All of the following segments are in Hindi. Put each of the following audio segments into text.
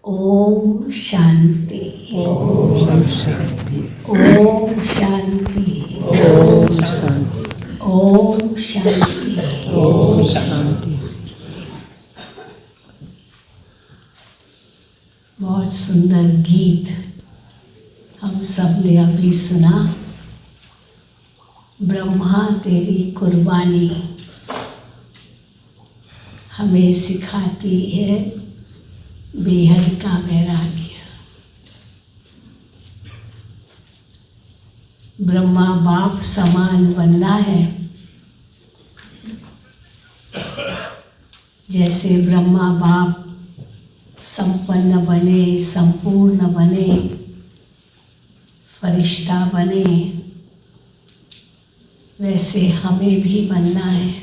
ओम शांति। ओम शांति। ओम शांति। ओम शांति। ओम शांति। ओम शांति। बहुत सुंदर गीत हम सब ने अभी सुना। ब्रह्मा तेरी कुर्बानी हमें सिखाती है बेहद का वैराग्य। ब्रह्मा बाप समान बनना है। जैसे ब्रह्मा बाप संपन्न बने, संपूर्ण बने, फरिश्ता बने, वैसे हमें भी बनना है।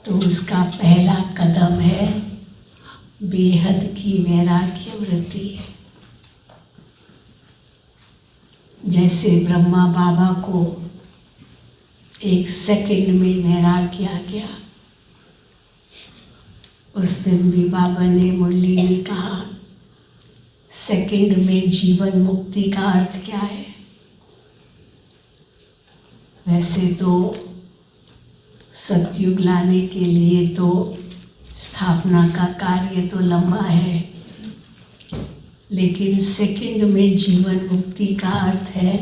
तो उसका पहला कदम है बेहद की वैराग्य वृत्ति। जैसे ब्रह्मा बाबा को एक सेकंड में वैराग्य आ गया। उस दिन भी बाबा ने मुरली में कहा, सेकंड में जीवन मुक्ति का अर्थ क्या है। वैसे तो सतयुग लाने के लिए तो स्थापना का कार्य तो लंबा है, लेकिन सेकंड में जीवन मुक्ति का अर्थ है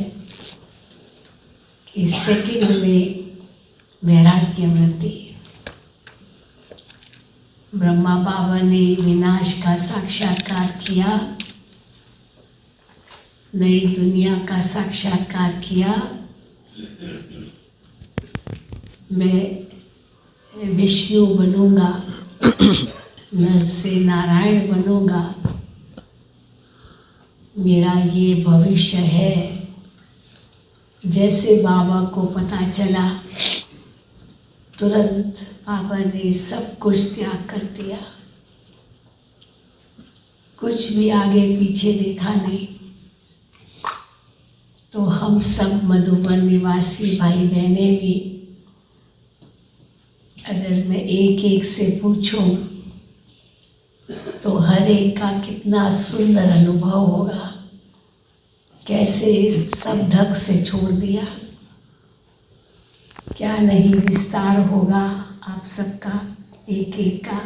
कि सेकंड में वैराग्य वृत्ति। ब्रह्मा बाबा ने विनाश का साक्षात्कार किया, नई दुनिया का साक्षात्कार किया। मैं विष्णु बनूंगा, नर से नारायण बनूंगा, मेरा ये भविष्य है। जैसे बाबा को पता चला, तुरंत बाबा ने सब कुछ त्याग कर दिया। कुछ भी आगे पीछे देखा नहीं। तो हम सब मधुबन निवासी भाई बहने भी, अगर मैं एक एक से पूछूं तो हर एक का कितना सुंदर अनुभव होगा। कैसे इस सब धक से छोड़ दिया, क्या नहीं विस्तार होगा। आप सबका एक एक का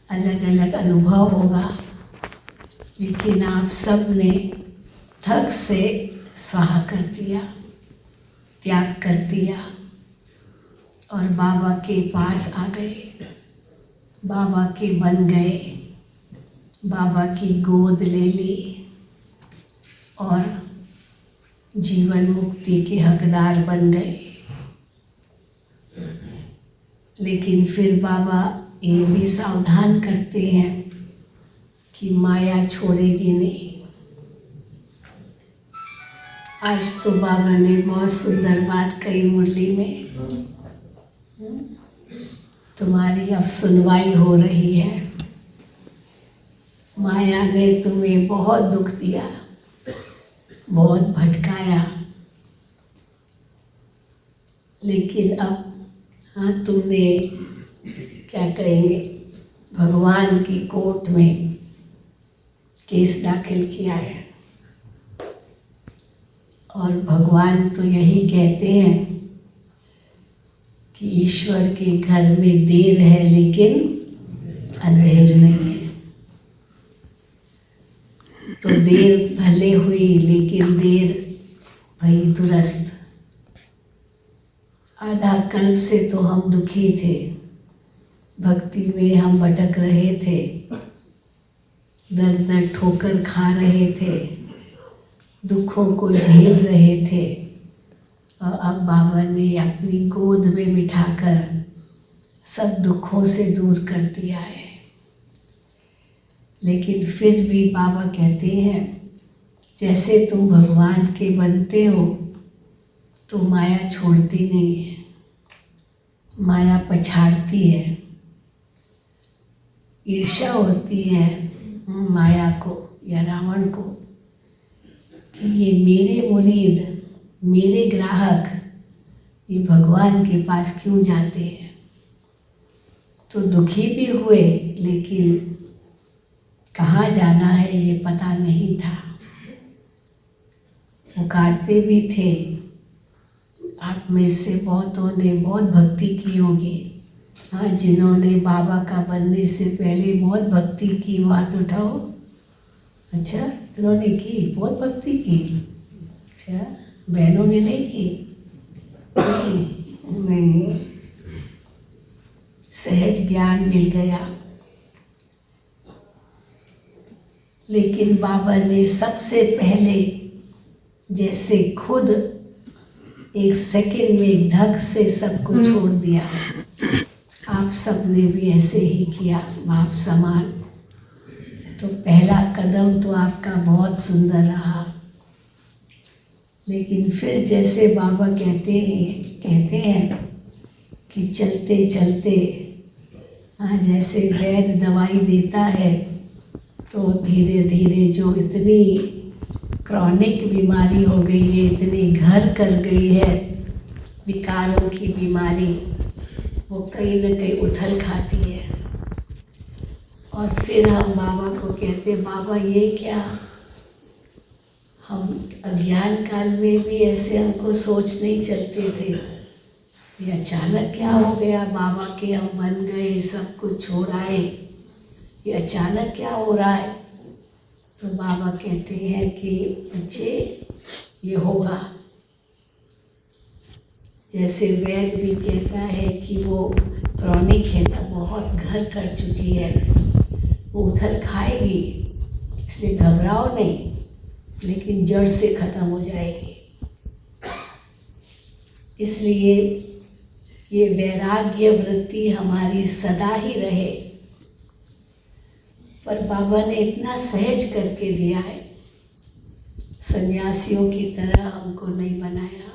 अलग अलग अनुभव होगा, लेकिन आप सब ने धक से स्वाहा कर दिया, त्याग कर दिया और बाबा के पास आ गए, बाबा के बन गए, बाबा की गोद ले ली और जीवन मुक्ति के हकदार बन गए। लेकिन फिर बाबा ये भी सावधान करते हैं कि माया छोड़ेगी नहीं। आज तो बाबा ने बहुत सुंदर बात कही मुरली में, तुम्हारी अब सुनवाई हो रही है। माया ने तुम्हें बहुत दुख दिया, बहुत भटकाया, लेकिन अब तुमने क्या कहेंगे, भगवान की कोर्ट में केस दाखिल किया है। और भगवान तो यही कहते हैं कि ईश्वर के घर में देर है लेकिन अंधेर नहीं है। तो देर भले हुई, लेकिन देर भई दुरुस्त। आधा कल्प से तो हम दुखी थे, भक्ति में हम भटक रहे थे, दर दर ठोकर खा रहे थे, दुखों को झेल रहे थे। और अब बाबा ने अपनी गोद में बिठाकर सब दुखों से दूर कर दिया है। लेकिन फिर भी बाबा कहते हैं, जैसे तुम भगवान के बनते हो तो माया छोड़ती नहीं है, माया पछाड़ती है। ईर्ष्या होती है माया को या रावण को कि ये मेरे मुरीद, मेरे ग्राहक, ये भगवान के पास क्यों जाते हैं। तो दुखी भी हुए, लेकिन कहाँ जाना है ये पता नहीं था। पुकारते भी थे। आप में से बहुतों ने बहुत भक्ति की होगी। हाँ, जिन्होंने बाबा का बनने से पहले बहुत भक्ति की वो हाथ उठाओ। अच्छा, इन्होंने की, बहुत भक्ति की। अच्छा, बहनों ने नहीं की? नहीं, सहज ज्ञान मिल गया। लेकिन बाबा ने सबसे पहले जैसे खुद एक सेकंड में एक धक से सबको छोड़ दिया, आप सबने भी ऐसे ही किया बाप समान। तो पहला कदम तो आपका बहुत सुंदर रहा। लेकिन फिर जैसे बाबा कहते हैं कि चलते चलते, हाँ, जैसे वैद्य दवाई देता है तो धीरे धीरे जो इतनी क्रॉनिक बीमारी हो गई है, इतनी घर कर गई है विकारों की बीमारी, वो कहीं न कहीं उथल खाती है। और फिर हम बाबा को कहते, बाबा ये क्या, हम अज्ञान काल में भी ऐसे हमको सोच नहीं चलते थे, ये अचानक क्या हो गया, बाबा के हम बन गए, सब कुछ छोड़ आए, ये अचानक क्या हो रहा है। तो बाबा कहते हैं कि बच्चे ये होगा। जैसे वैद भी कहता है कि वो क्रॉनिक है ना, बहुत घर कर चुकी है, वो उथल खाएगी, इसलिए घबराओ नहीं, लेकिन जड़ से खत्म हो जाएगी। इसलिए ये वैराग्य वृत्ति हमारी सदा ही रहे। पर बाबा ने इतना सहज करके दिया है, सन्यासियों की तरह हमको नहीं बनाया।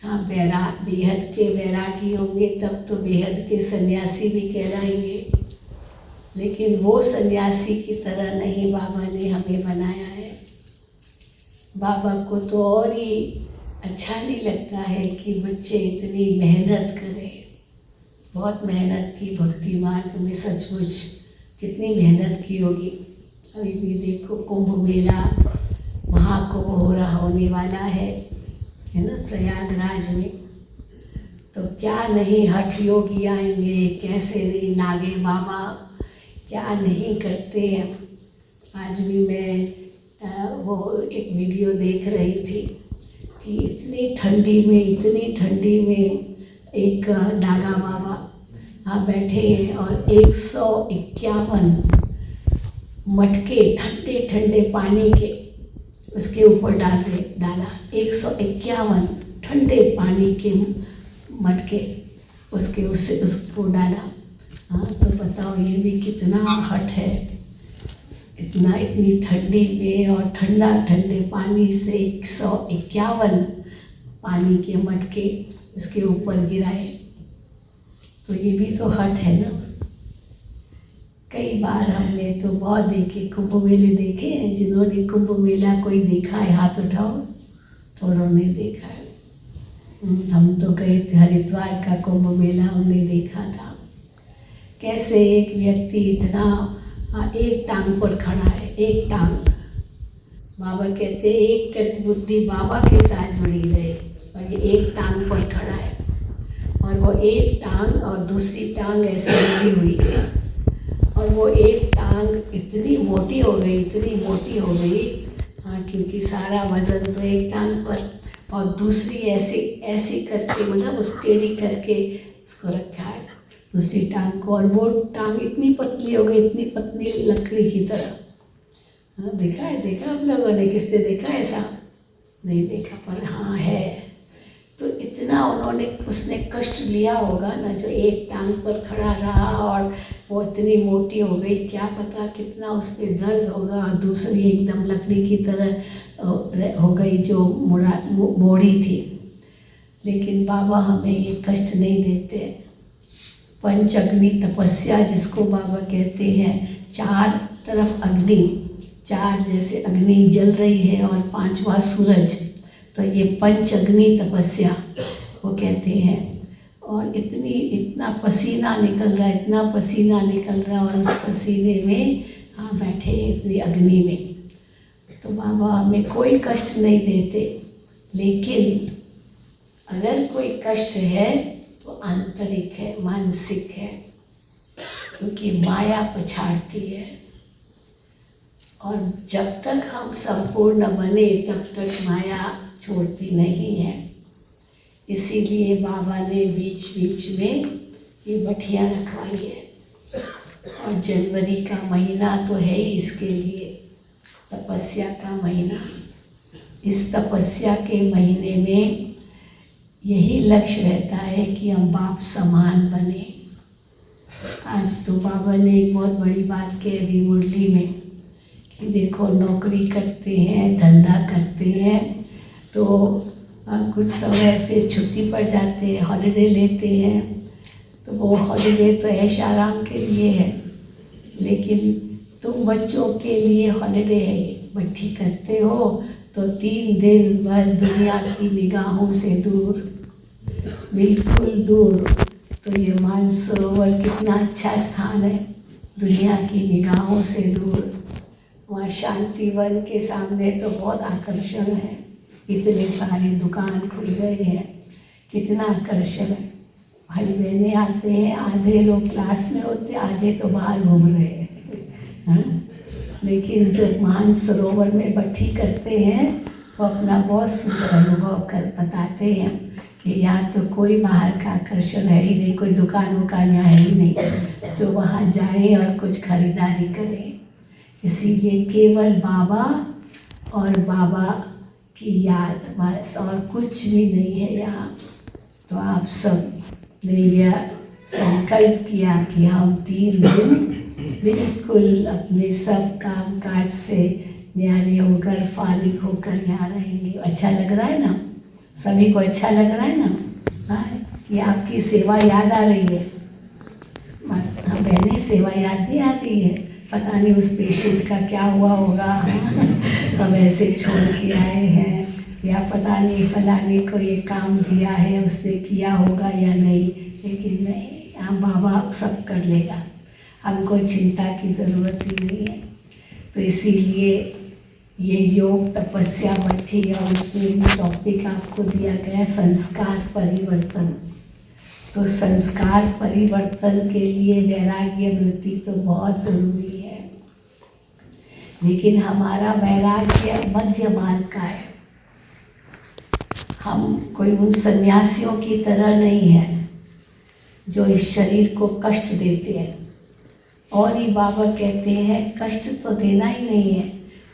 हाँ, बेहद के वैरागी होंगे तब तो बेहद के सन्यासी भी कहलाएंगे, लेकिन वो सन्यासी की तरह नहीं बाबा ने हमें बनाया है। बाबा को तो और ही अच्छा नहीं लगता है कि बच्चे इतनी मेहनत करें। बहुत मेहनत की भक्ति मार्ग में, सचमुच कितनी मेहनत की होगी। अभी भी देखो कुंभ मेला, महाकुंभ होने वाला है ना प्रयागराज में, तो क्या नहीं हठ योगी आएंगे, कैसे नहीं नागे बाबा क्या नहीं करते हैं। आज भी मैं वो एक वीडियो देख रही थी कि इतनी ठंडी में एक नागा बाबा वहाँ बैठे हैं और 151 मटके ठंडे ठंडे पानी के उसके ऊपर डाला 151 ठंडे पानी के मटके उसको डाला। हाँ, तो बताओ ये भी कितना हट है, इतनी ठंडी में और ठंडे पानी से 151 पानी के मटके उसके ऊपर गिराए, तो ये भी तो हट है ना। कई बार हमने तो बहुत देखे, कुंभ मेले देखे हैं। जिन्होंने कुंभ मेला कोई देखा है हाथ उठाओ, थोड़ों ने देखा है। हम तो गए थे हरिद्वार का कुंभ मेला, हमने देखा था कैसे एक व्यक्ति इतना एक टांग पर खड़ा है, एक टांग। बाबा कहते एक टक बुद्धि बाबा के साथ जुड़ी रहे, और ये एक टांग पर खड़ा है, और वो एक टांग और दूसरी टांग ऐसे जुड़ी हुई है, और वो एक टांग इतनी मोटी हो गई, हाँ, क्योंकि सारा वजन तो एक टांग पर, और दूसरी ऐसी करके मतलब उस टेढ़ी करके उसको रखा है दूसरी टांग को, और वो टांग इतनी पतली हो गई, इतनी पतली लकड़ी की तरह। हाँ, देखा आप लोगों ने, किसने देखा ऐसा? नहीं देखा, पर हाँ है। तो इतना उसने कष्ट लिया होगा ना, जो एक टांग पर खड़ा रहा और वो इतनी मोटी हो गई, क्या पता कितना उस पर दर्द होगा। दूसरी एकदम लकड़ी की तरह हो गई जो मोड़ी थी। लेकिन बाबा हमें ये कष्ट नहीं देते। पंच अग्नि तपस्या जिसको बाबा कहते हैं, चार तरफ अग्नि, चार जैसे अग्नि जल रही है और पांचवा सूरज, तो ये पंच अग्नि तपस्या वो कहते हैं। और इतना पसीना निकल रहा है, इतना पसीना निकल रहा है, और उस पसीने में हाँ बैठे इतनी अग्नि में। तो बाबा हमें कोई कष्ट नहीं देते, लेकिन अगर कोई कष्ट है तो आंतरिक है, मानसिक है, क्योंकि माया पछाड़ती है। और जब तक हम संपूर्ण बने तब तक माया छोड़ती नहीं है। इसीलिए बाबा ने बीच बीच में ये बठियाँ रखवाई है। और जनवरी का महीना तो है ही इसके लिए, तपस्या का महीना। इस तपस्या के महीने में यही लक्ष्य रहता है कि हम बाप समान बने। आज तो बाबा ने एक बहुत बड़ी बात कह दी मुरली में कि देखो नौकरी करते हैं, धंधा करते हैं, तो कुछ समय फिर छुट्टी पड़ जाते हैं, हॉलिडे लेते हैं, तो वो हॉलिडे तो ऐश आराम के लिए है, लेकिन तुम बच्चों के लिए हॉलिडे है। भट्टी करते हो तो 3 दिन भर दुनिया की निगाहों से दूर, बिल्कुल दूर। तो ये मानसरोवर कितना अच्छा स्थान है, दुनिया की निगाहों से दूर। वहाँ शांतिवन के सामने तो बहुत आकर्षण है, इतने सारे दुकान खुल गए हैं, कितना आकर्षण है। भाई बहने आते हैं, आधे लोग क्लास में होते, आधे तो बाहर घूम रहे हैं। लेकिन जो मानसरोवर में भट्टी करते हैं वो अपना बहुत सुंदर अनुभव कर बताते हैं कि यहाँ तो कोई बाहर का आकर्षण है ही नहीं, कोई दुकान वुकान यहाँ है ही नहीं, तो वहाँ जाएं और कुछ खरीदारी करें। इसीलिए केवल बाबा और बाबा की याद, बस, और कुछ भी नहीं है यहाँ। तो आप सब ने यह संकल्प किया कि हम 3 दिन बिल्कुल अपने सब काम काज से न्यारे होकर, फारिग होकर यहाँ रहेंगे। अच्छा लग रहा है ना? सभी को अच्छा लग रहा है ना? हाँ, ये आपकी सेवा याद आ रही है? हाँ बहने, सेवा याद नहीं आ रही है? पता नहीं उस पेशेंट का क्या हुआ होगा, हम ऐसे छोड़ के आए हैं, या पता नहीं फलाने को ये काम दिया है, उसने किया होगा या नहीं, लेकिन नहीं, यहाँ बाबा सब कर लेगा, हमको चिंता की ज़रूरत ही नहीं है। तो इसीलिए ये योग तपस्या बैठी, और उसमें भी टॉपिक आपको दिया गया है संस्कार परिवर्तन। तो संस्कार परिवर्तन के लिए वैराग्य वृत्ति तो बहुत ज़रूरी है, लेकिन हमारा वैराग्य मध्य मार्ग का है। हम कोई उन सन्यासियों की तरह नहीं है जो इस शरीर को कष्ट देते हैं। और ये बाबा कहते हैं कष्ट तो देना ही नहीं है,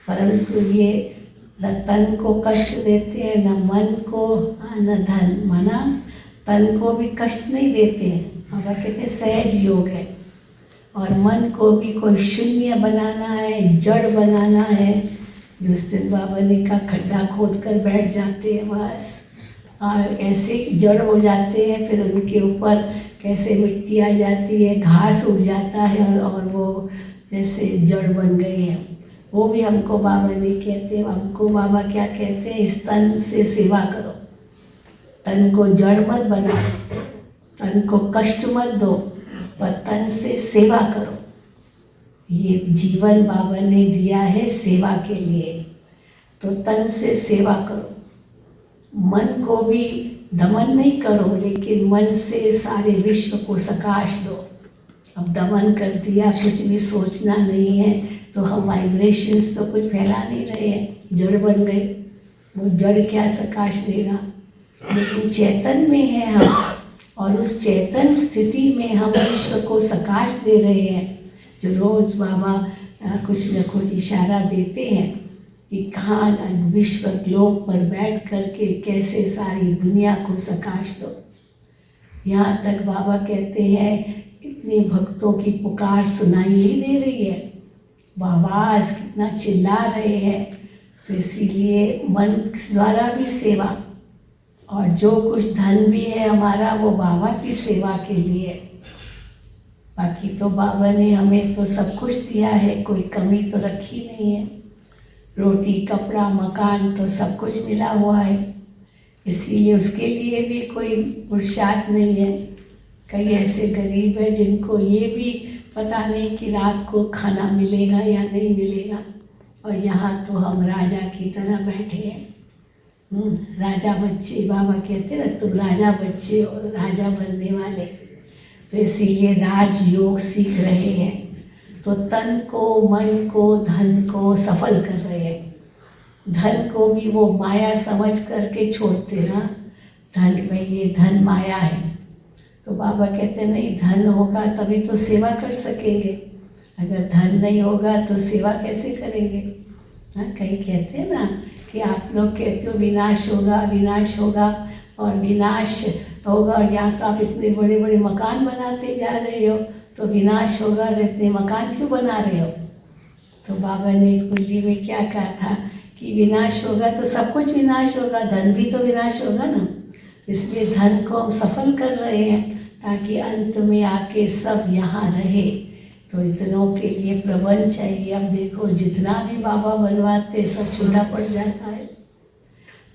परंतु ये न तन को कष्ट देते हैं, न मन को, न धन, माना तन को भी कष्ट नहीं देते हैं। बाबा कहते हैं सहज योग है। और मन को भी कोई शून्य बनाना है, जड़ बनाना है। जिस दिन बाबा ने कहा खड्डा खोद कर बैठ जाते हैं बस, और ऐसे जड़ हो जाते हैं, फिर उनके ऊपर कैसे मिट्टी आ जाती है, घास उग जाता है, और वो जैसे जड़ बन गए हैं। वो भी हमको बाबा नहीं कहते, हमको बाबा क्या कहते हैं, इस तन से सेवा करो, तन को जड़ मत बनाओ, तन को कष्ट मत दो, पर तन से सेवा करो। ये जीवन बाबा ने दिया है सेवा के लिए, तो तन से सेवा करो। मन को भी दमन नहीं करो, लेकिन मन से सारे विश्व को सकाश दो। अब दमन कर दिया, कुछ भी सोचना नहीं है, तो हम वाइब्रेशंस तो कुछ फैला नहीं रहे हैं, जड़ बन गए। वो जड़ क्या सकाश देगा? लेकिन चैतन में है हम, और उस चैतन स्थिति में हम विश्व को सकाश दे रहे हैं। जो रोज़ बाबा कुछ न कुछ इशारा देते हैं कि कहाँ विश्व ग्लोब पर बैठ करके कैसे सारी दुनिया को सकाश दो। यहाँ तक बाबा कहते हैं इतने भक्तों की पुकार सुनाई नहीं दे रही है, आवाज़ कितना चिल्ला रहे हैं। तो इसीलिए मन द्वारा भी सेवा, और जो कुछ धन भी है हमारा वो बाबा की सेवा के लिए। बाकी तो बाबा ने हमें तो सब कुछ दिया है, कोई कमी तो रखी नहीं है। रोटी, कपड़ा, मकान तो सब कुछ मिला हुआ है, इसीलिए उसके लिए भी कोई पुरुषार्थ नहीं है। कई ऐसे गरीब है जिनको ये भी पता नहीं कि रात को खाना मिलेगा या नहीं मिलेगा, और यहाँ तो हम राजा की तरह बैठे हैं। राजा बच्चे, बाबा कहते हैं ना, तुम राजा बच्चे और राजा बनने वाले। तो इसीलिए राजयोग सीख रहे हैं, तो तन को, मन को, धन को सफल कर रहे हैं। धन को भी वो माया समझ करके छोड़ते ना, धन में ये धन माया है। तो बाबा कहते नहीं, धन होगा तभी तो सेवा कर सकेंगे, अगर धन नहीं होगा तो सेवा कैसे करेंगे। हाँ, कई कहते हैं ना कि आप लोग कहते हो विनाश होगा, विनाश होगा, और विनाश होगा, और यहाँ तो आप इतने बड़े बड़े मकान बनाते जा रहे हो, तो विनाश होगा तो इतने मकान क्यों बना रहे हो। तो बाबा ने कुंडली में क्या कहा था कि विनाश होगा तो सब कुछ विनाश होगा, धन भी तो विनाश होगा ना। इसलिए धन को हम सफल कर रहे हैं ताकि अंत में आके सब यहाँ रहे। तो इतनों के लिए प्रबंध चाहिए। अब देखो जितना भी बाबा बनवाते सब छोटा पड़ जाता है।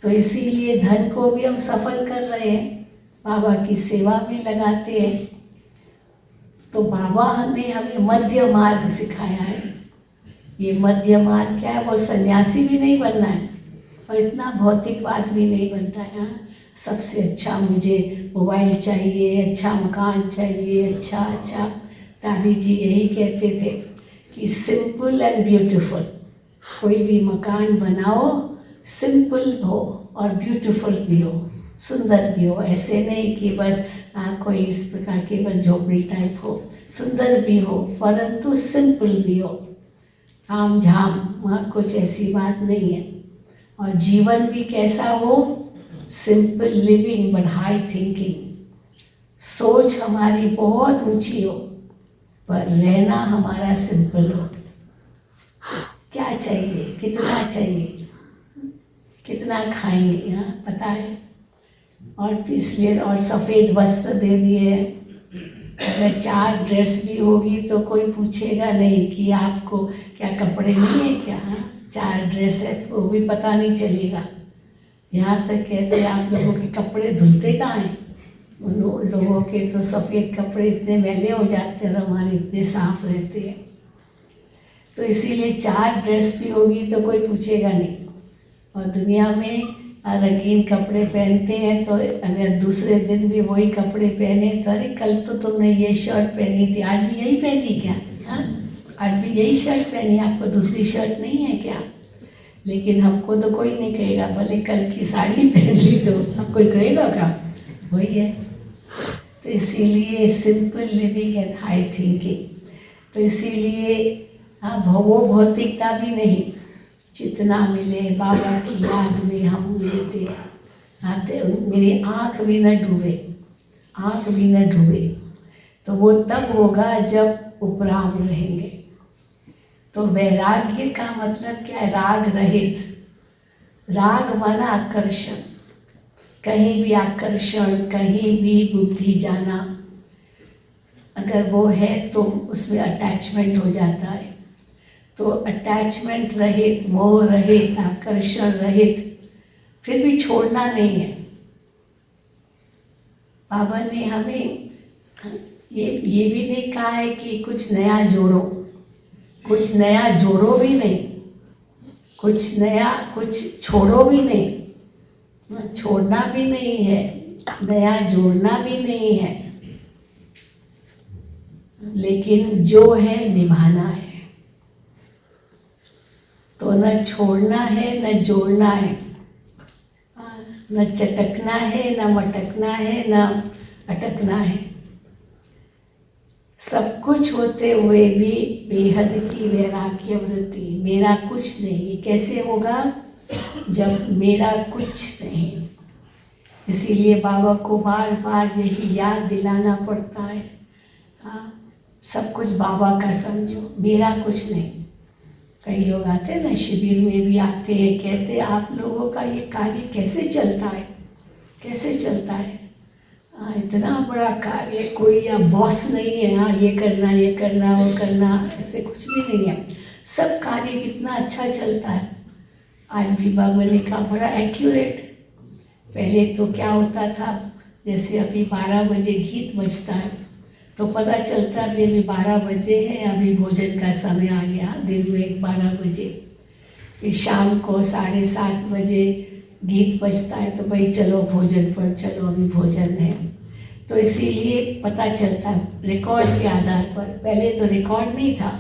तो इसीलिए धन को भी हम सफल कर रहे हैं, बाबा की सेवा में लगाते हैं। तो बाबा ने हमें मध्य मार्ग सिखाया है। ये मध्य मार्ग क्या है, वो सन्यासी भी नहीं बनना है और इतना भौतिकवाद भी नहीं बनता है। सबसे अच्छा मुझे मोबाइल चाहिए, अच्छा मकान चाहिए, अच्छा। दादी जी यही कहते थे कि सिंपल एंड ब्यूटीफुल, कोई भी मकान बनाओ सिंपल हो और ब्यूटीफुल भी हो, सुंदर भी हो। ऐसे नहीं कि बस कोई इस प्रकार की बस झोपड़ी टाइप हो, सुंदर भी हो परंतु सिंपल भी हो, आम झाम, वहाँ कुछ ऐसी बात नहीं है। और जीवन भी कैसा हो, simple living but high thinking. सोच हमारी बहुत ऊंची हो पर रहना हमारा सिंपल हो। क्या चाहिए, कितना चाहिए, कितना खाएंगे, यहाँ पता है। और इसलिए और सफ़ेद वस्त्र दे दिए। अगर 4 ड्रेस भी होगी तो कोई पूछेगा नहीं कि आपको क्या कपड़े नहीं है क्या। 4 ड्रेस है तो वो भी पता नहीं चलेगा। यहाँ तक कहते हैं आप लोगों के कपड़े धुलते कहाँ हैं। उन लोगों के तो सफ़ेद कपड़े इतने मैले हो जाते हैं, हमारे इतने साफ रहते हैं। तो इसीलिए 4 ड्रेस भी होगी तो कोई पूछेगा नहीं। और दुनिया में रंगीन कपड़े पहनते हैं तो अगर दूसरे दिन भी वही कपड़े पहने तो अरे कल तो तुमने ये शर्ट पहनी थी, आज भी यही पहनी क्या। हाँ, आज भी यही शर्ट पहनी, आपको दूसरी शर्ट नहीं है क्या। लेकिन हमको तो कोई नहीं कहेगा, भले कल की साड़ी पहन ली तो अब कोई कहेगा क्या, वही है। तो इसीलिए simple living and high thinking. तो इसीलिए वो भौतिकता भी नहीं, जितना मिले बाबा की याद में हम लेते आते। मेरी आँख भी न डूबे, आँख भी न डूबे, तो वो तब होगा जब उपराम रहेंगे। तो वैराग्य का मतलब क्या है, राग रहित। राग माना आकर्षण, कहीं भी आकर्षण, कहीं भी बुद्धि जाना, अगर वो है तो उसमें अटैचमेंट हो जाता है। तो अटैचमेंट रहित, मोह रहित, आकर्षण रहित, फिर भी छोड़ना नहीं है। बाबा ने हमें ये भी नहीं कहा है कि कुछ नया जोड़ो, कुछ नया जोड़ो भी नहीं, कुछ नया कुछ छोड़ो भी नहीं, छोड़ना भी नहीं है, नया जोड़ना भी नहीं है, लेकिन जो है निभाना है। तो न छोड़ना है न जोड़ना है, न चटकना है न मटकना है न अटकना है। सब कुछ होते हुए भी बेहद की वैराग्य वृत्ति, मेरा कुछ नहीं। ये कैसे होगा जब मेरा कुछ नहीं। इसीलिए बाबा को बार बार यही याद दिलाना पड़ता है। हाँ, सब कुछ बाबा का समझो, मेरा कुछ नहीं। कई लोग आते हैं ना, शिविर में भी आते हैं, कहते हैं आप लोगों का ये कार्य कैसे चलता है, कैसे चलता है। इतना बड़ा कार्य, कोई या बॉस नहीं है, हाँ ये करना वो करना, ऐसे कुछ भी नहीं है। सब कार्य कितना अच्छा चलता है। आज भी बाबा ने कहा बड़ा एक्यूरेट, पहले तो क्या होता था, जैसे अभी 12 बजे गीत बजता है तो पता चलता है अभी 12 बजे है, अभी भोजन का समय आ गया, दिन में 12 बजे। फिर शाम को 7:30 बजे गीत बजता है तो भाई चलो भोजन पर, चलो अभी भोजन है। तो इसीलिए पता चलता रिकॉर्ड के आधार पर। पहले तो रिकॉर्ड नहीं था,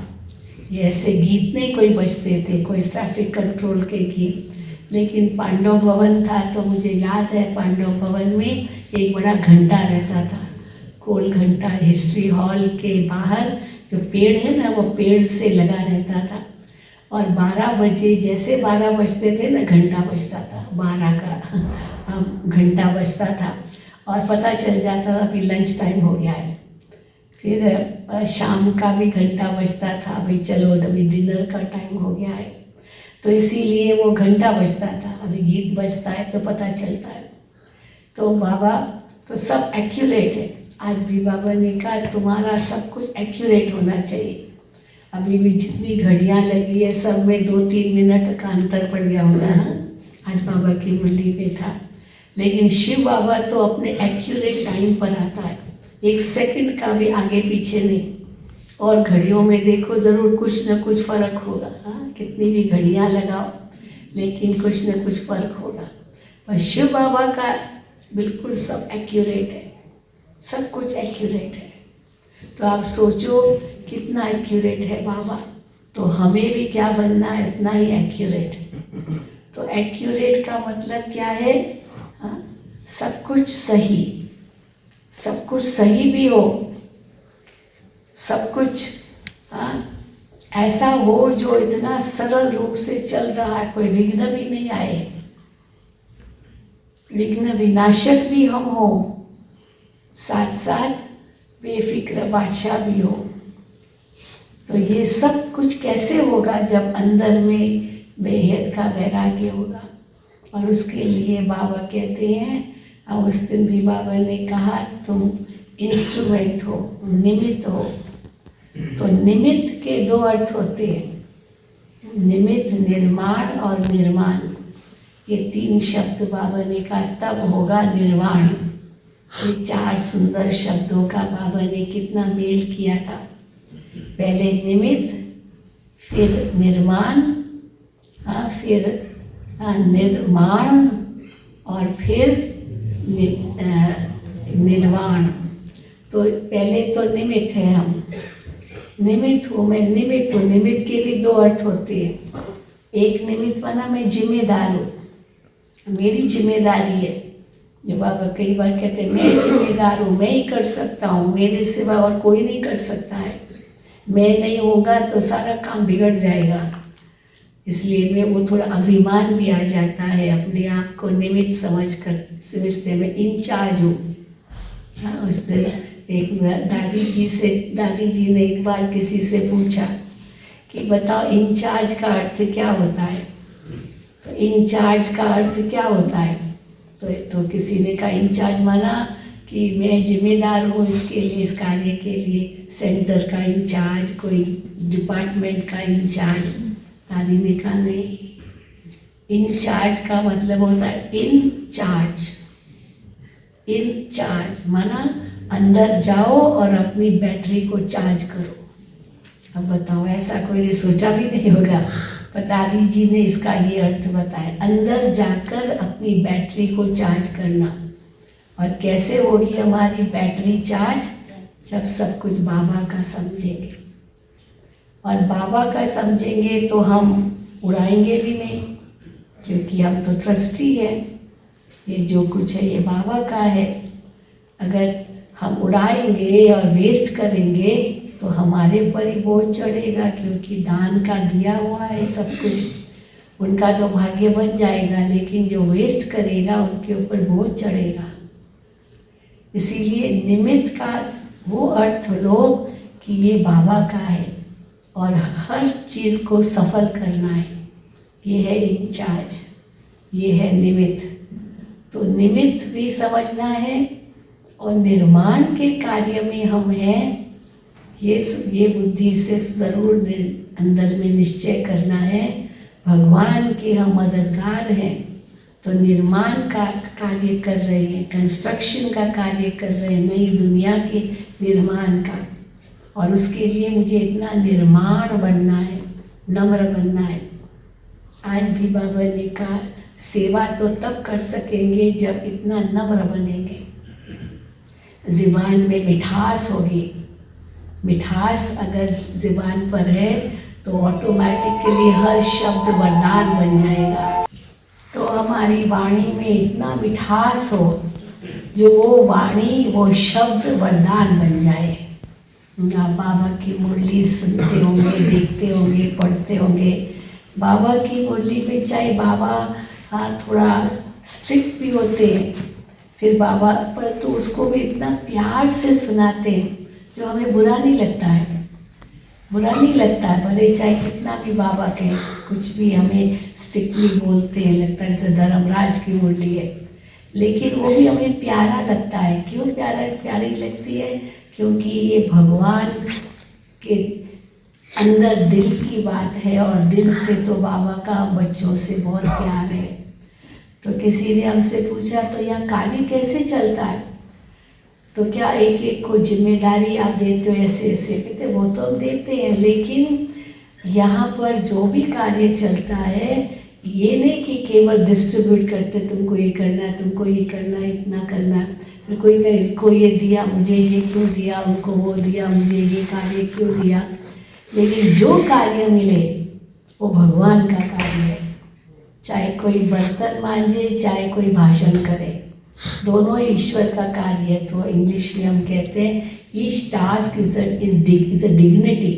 ये ऐसे गीत नहीं कोई बजते थे, कोई ट्रैफिक कंट्रोल के गीत। लेकिन पांडव भवन था तो मुझे याद है पांडव भवन में एक बड़ा घंटा रहता था, गोल घंटा, हिस्ट्री हॉल के बाहर जो पेड़ है ना, वो पेड़ से लगा रहता था। और 12 बजे, जैसे 12 बजते थे ना, घंटा बजता था, 12 का घंटा बजता था और पता चल जाता था फिर लंच टाइम हो गया है। फिर शाम का भी घंटा बजता था, भाई चलो अभी डिनर का टाइम हो गया है। तो इसीलिए वो घंटा बजता था, अभी गीत बजता है तो पता चलता है। तो बाबा तो सब एक्यूरेट है। आज भी बाबा ने कहा तुम्हारा सब कुछ एक्यूरेट होना चाहिए। अभी भी जितनी घड़ियाँ लगी है सब में 2-3 मिनट का अंतर पड़ गया होगा। आज बाबा की मुरली में था, लेकिन शिव बाबा तो अपने एक्यूरेट टाइम पर आता है, 1 सेकंड का भी आगे पीछे नहीं। और घड़ियों में देखो ज़रूर कुछ न कुछ फ़र्क होगा। हाँ, कितनी भी घड़ियाँ लगाओ लेकिन कुछ न कुछ फ़र्क होगा। पर शिव बाबा का बिल्कुल सब एक्यूरेट है, सब कुछ एक्यूरेट है। तो आप सोचो कितना एक्यूरेट है बाबा, तो हमें भी क्या बनना है, इतना ही एक्यूरेट। तो एक्यूरेट का मतलब क्या है? हाँ, सब कुछ सही, सब कुछ सही भी हो, सब कुछ हाँ ऐसा हो जो इतना सरल रूप से चल रहा है, कोई विघ्न भी नहीं आए, विघ्न विनाशक भी हम हो, साथ साथ बेफिक्र बादशाह भी हो। तो ये सब कुछ कैसे होगा? जब अंदर में बेहद का वैराग्य होगा। और उसके लिए बाबा कहते हैं, और उस दिन भी बाबा ने कहा तुम इंस्ट्रूमेंट हो, निमित्त हो। तो निमित्त के 2 अर्थ होते हैं, निमित्त, निर्माण और निर्माण। ये 3 शब्द बाबा ने कहा तब होगा निर्वाण। ये 4 सुंदर शब्दों का बाबा ने कितना मेल किया था। पहले निमित्त, फिर निर्माण, फिर निर्माण और फिर निर्वाण। तो पहले तो निमित्त है, हम निमित्त हूँ, मैं निमित्त हूँ। निमित्त के भी 2 अर्थ होते हैं। एक निमित्त माना मैं जिम्मेदार हूँ, मेरी जिम्मेदारी है। जो बाबा कई बार कहते हैं मैं जिम्मेदार हूँ, मैं ही कर सकता हूँ, मेरे सिवा और कोई नहीं कर सकता है। मैं नहीं होगा तो सारा काम बिगड़ जाएगा। इसलिए मैं वो थोड़ा अभिमान भी आ जाता है, अपने आप को निमित्त समझते मैं इंचार्ज हूँ। हाँ, उस दिन एक दादी जी ने एक बार किसी से पूछा कि बताओ इंचार्ज का अर्थ क्या होता है? तो इंचार्ज का अर्थ क्या होता है? तो किसी ने कहा इंचार्ज माना कि मैं जिम्मेदार हूँ इसके लिए, इस कार्य के लिए, सेंटर का इंचार्ज, कोई डिपार्टमेंट का इंचार्ज। दादी ने कहा नहीं, इंचार्ज का मतलब होता है इन चार्ज। इन चार्ज माना अंदर जाओ और अपनी बैटरी को चार्ज करो। अब बताओ, ऐसा कोई ने सोचा भी नहीं होगा, पर दादी जी ने इसका ये अर्थ बताया, अंदर जाकर अपनी बैटरी को चार्ज करना। और कैसे होगी हमारी बैटरी चार्ज? जब सब कुछ बाबा का समझेंगे। और बाबा का समझेंगे तो हम उड़ाएंगे भी नहीं, क्योंकि हम तो ट्रस्टी हैं, ये जो कुछ है ये बाबा का है। अगर हम उड़ाएंगे और वेस्ट करेंगे तो हमारे पर ही बोझ चढ़ेगा, क्योंकि दान का दिया हुआ है सब कुछ, उनका तो भाग्य बन जाएगा, लेकिन जो वेस्ट करेगा उनके ऊपर बोझ चढ़ेगा। इसीलिए निमित्त का वो अर्थ लो कि ये बाबा का है और हर चीज़ को सफल करना है, ये है इंचार्ज, ये है निमित्त। तो निमित्त भी समझना है और निर्माण के कार्य में हम हैं, ये बुद्धि से ज़रूर अंदर में निश्चय करना है, भगवान के हम मददगार हैं। तो निर्माण का कार्य कर रहे हैं, कंस्ट्रक्शन का कार्य कर रहे हैं, नई दुनिया के निर्माण का। और उसके लिए मुझे इतना निर्माण बनना है, नम्र बनना है। आज भी बाबा ने कहा सेवा तो तब कर सकेंगे जब इतना नम्र बनेंगे। ज़ुबान में मिठास होगी, मिठास अगर ज़ुबान पर है तो ऑटोमेटिकली हर शब्द वरदान बन जाएगा। तो हमारी वाणी में इतना मिठास हो जो वो वाणी, वो शब्द वरदान बन जाए। आप बाबा की मुरली सुनते होंगे, देखते होंगे, पढ़ते होंगे। बाबा की मुरली में चाहे बाबा थोड़ा स्ट्रिक्ट भी होते हैं, फिर बाबा पर तो उसको भी इतना प्यार से सुनाते हैं जो हमें बुरा नहीं लगता है, बुरा नहीं लगता है। भले चाहे कितना भी बाबा कहे, कुछ भी हमें स्ट्रिक्टली बोलते हैं, लगता है जैसे धर्मराज की मुरली है, लेकिन वो भी हमें प्यारा लगता है। क्यों प्यारी लगती है? क्योंकि ये भगवान के अंदर दिल की बात है, और दिल से तो बाबा का बच्चों से बहुत प्यार है। तो किसी ने हमसे पूछा तो यहाँ कार्य कैसे चलता है, तो क्या एक एक को जिम्मेदारी आप देते हो ऐसे ऐसे? कहते वो तो हम देते हैं, लेकिन यहाँ पर जो भी कार्य चलता है ये नहीं कि केवल डिस्ट्रीब्यूट करते, तुमको ये करना है, तुमको ये करना है, इतना करना है। फिर कोई कहे इसको ये दिया, मुझे ये क्यों दिया, उनको वो दिया, मुझे ये कार्य क्यों दिया। लेकिन जो कार्य मिले वो भगवान का कार्य है। चाहे कोई बर्तन मांजे, चाहे कोई भाषण करे, दोनों ईश्वर का कार्य है। तो इंग्लिश में हम कहते हैं each task is a dignity,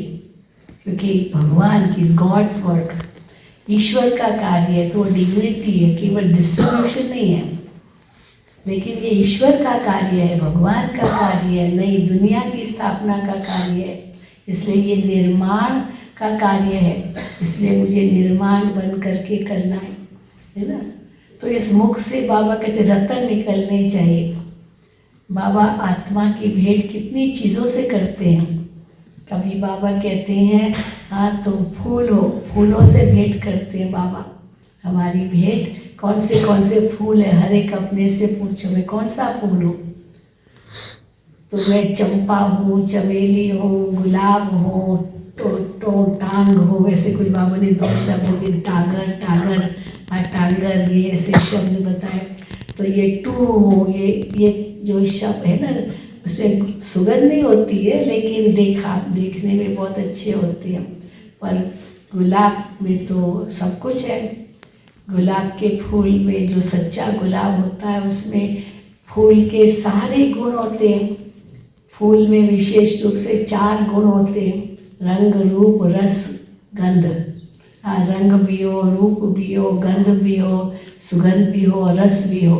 क्योंकि भगवान की, इज गॉड्स वर्क, ईश्वर का कार्य है तो डिग्निटी है, केवल डिस्ट्रीब्यूशन नहीं है। लेकिन ये ईश्वर का कार्य है, भगवान का कार्य है, नई दुनिया की स्थापना का कार्य है। इसलिए ये निर्माण का कार्य है, इसलिए मुझे निर्माण बन करके करना है ना। तो इस मुख से बाबा कहते रतन निकलने चाहिए। बाबा आत्मा की भेंट कितनी चीज़ों से करते हैं। कभी बाबा कहते हैं हाँ तो फूल हो, फूलों से भेंट करते हैं बाबा। हमारी भेंट कौन से फूल है, हर एक अपने से पूछो मैं कौन सा फूल हो, तो मैं चंपा हूँ, चमेली हूँ, गुलाब हूँ, टांग हो, वैसे कोई बाबा ने दो शब्द बोले, टांगर ये ऐसे शब्द बताए। तो ये टू हो, ये जो शब्द है ना उसमें सुगंध नहीं होती है, लेकिन देखने में बहुत अच्छे होते हैं। पर गुलाब में तो सब कुछ है। गुलाब के फूल में जो सच्चा गुलाब होता है उसमें फूल के सारे गुण होते हैं। फूल में विशेष रूप से 4 गुण होते हैं, रंग, रूप, रस, गंध। रंग भी हो, रूप भी हो, गंध भी हो, सुगंध भी हो, रस भी हो।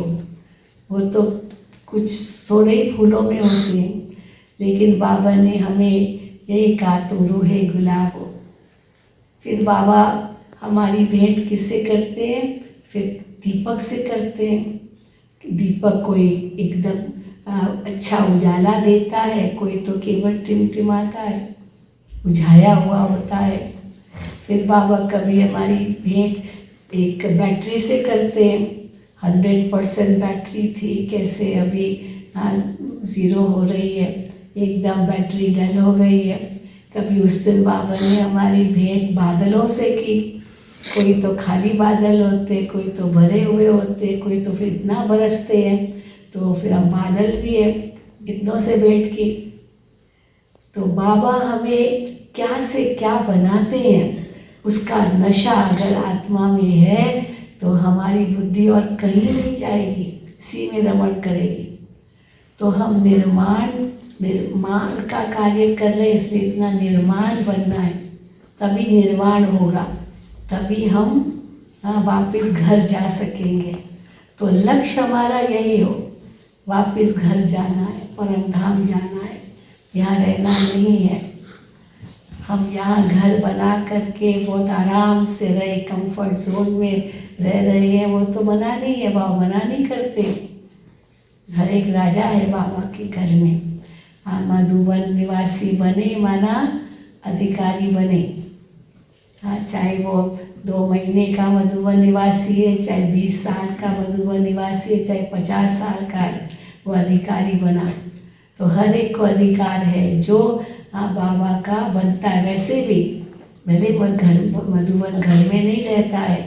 वो तो कुछ थोड़े ही फूलों में होते हैं, लेकिन बाबा ने हमें यही कहा तुम रूहे गुलाब हो। फिर बाबा हमारी भेंट किससे करते हैं? फिर दीपक से करते हैं। दीपक कोई एकदम अच्छा उजाला देता है, कोई तो केवल टिमटिमाता है, बुझाया हुआ होता है। फिर बाबा कभी हमारी भेंट एक बैटरी से करते हैं। 100% बैटरी थी, कैसे अभी 0 हो रही है, एकदम बैटरी डल हो गई है। कभी उस दिन बाबा ने हमारी भेंट बादलों से की। कोई तो खाली बादल होते, कोई तो भरे हुए होते, कोई तो फिर इतना बरसते हैं, तो फिर हम बादल भी है, इतनों से भेंट की। तो बाबा हमें क्या से क्या बनाते हैं, उसका नशा अगर आत्मा में है तो हमारी बुद्धि और कहीं नहीं जाएगी, इसी में रमण करेगी। तो हम निर्माण का कार्य कर रहे हैं, इसलिए इतना निर्माण बनना है, तभी निर्वाण होगा, तभी हम वापस घर जा सकेंगे। तो लक्ष्य हमारा यही हो, वापस घर जाना है, परम धाम जाना है, यहाँ रहना नहीं है। हम यहाँ घर बना करके बहुत आराम से रहे, कंफर्ट जोन में रह रहे हैं, वो तो मना नहीं है, बाबा मना नहीं करते। हर एक राजा है बाबा के घर में। मधुबन निवासी बने माना अधिकारी बने। हाँ, चाहे वो 2 महीने का मधुबन निवासी है, चाहे 20 साल का मधुबन निवासी है, चाहे 50 साल का है, वो अधिकारी बना। तो हर एक को अधिकार है जो बाबा का बनता है। वैसे भी भले वो मधुबन घर में नहीं रहता है,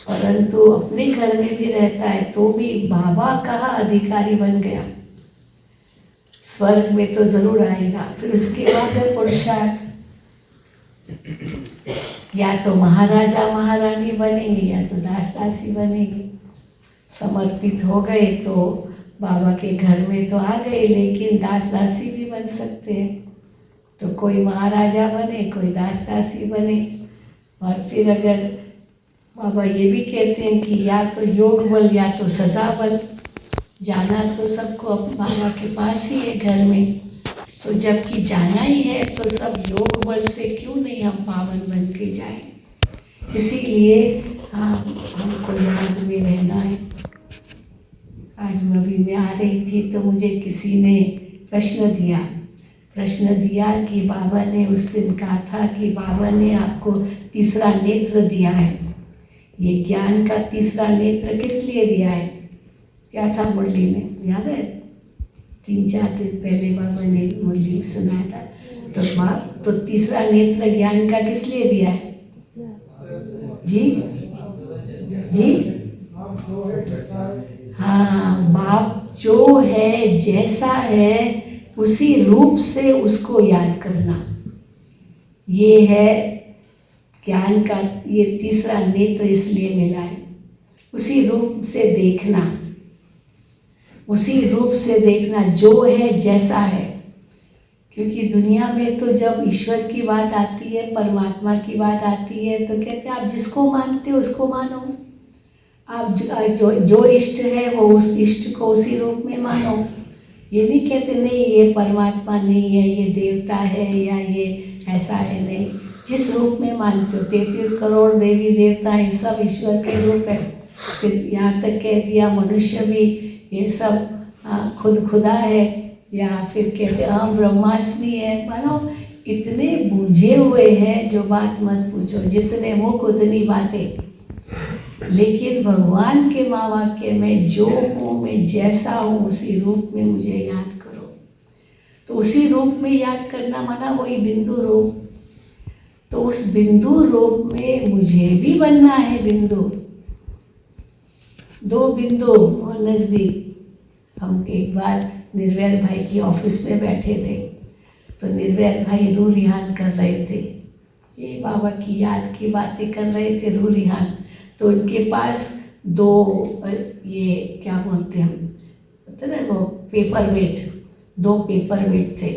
परंतु अपने घर में भी रहता है, तो भी बाबा का अधिकारी बन गया। स्वर्ग में तो जरूर आएगा। फिर उसके बाद है पुरुषार्थ। या तो महाराजा महारानी बनेंगे या तो दास दासी बनेंगे। समर्पित हो गए तो बाबा के घर में तो आ गए, लेकिन दास दासी भी बन सकते हैं। तो कोई महाराजा बने, कोई दास दासी बने। और फिर अगर बाबा ये भी कहते हैं कि या तो योग बल या तो सजा बल। जाना तो सबको बाबा के पास ही है घर में, तो जबकि जाना ही है तो सब योग बल से क्यों नहीं हम पावन बन के जाएं। इसीलिए हमको याद में रहना है। आज अभी मैं आ रही थी तो मुझे किसी ने प्रश्न दिया कि बाबा ने उस दिन कहा था कि बाबा ने आपको तीसरा नेत्र दिया है। ये ज्ञान का तीसरा नेत्र किस लिए दिया है? क्या था मुरली में, याद है? 3-4 दिन पहले बाबा ने मुरली सुनाया था। तो तीसरा नेत्र ज्ञान का किस लिए दिया है? जी हाँ, बाप जो है जैसा है उसी रूप से उसको याद करना, ये है ज्ञान का ये तीसरा नेत्र इसलिए मिला है। उसी रूप से देखना, उसी रूप से देखना जो है जैसा है। क्योंकि दुनिया में तो जब ईश्वर की बात आती है, परमात्मा की बात आती है, तो कहते हैं आप जिसको मानते हो उसको मानो। आप जो इष्ट है वो उस इष्ट को उसी रूप में मानो। ये नहीं कहते नहीं ये परमात्मा नहीं है, ये देवता है या ये ऐसा है, नहीं। जिस रूप में मानते हो, 33 करोड़ देवी देवता हैं, सब ईश्वर के रूप है। फिर यहाँ तक कह दिया मनुष्य भी ये सब खुद खुदा है, या फिर कहते हम ब्रह्मास्मि है। मानो इतने बूझे हुए हैं जो बात मत पूछो, जितने मुख उतनी बातें। लेकिन भगवान के महावाक्य में जो हूँ मैं जैसा हूँ उसी रूप में मुझे याद करो। तो उसी रूप में याद करना माना वही बिंदु रूप। तो उस बिंदु रूप में मुझे भी बनना है बिंदु। 2 बिंदु और नज़दीक। हम एक बार निर्वैर भाई की ऑफिस में बैठे थे, तो निर्वैर भाई रू रिहान कर रहे थे, ये बाबा की याद की बातें कर रहे थे, रू रिहान। तो उनके पास 2 ये क्या बोलते हैं हम, होते ना वो पेपर वेट, 2 पेपर वेट थे,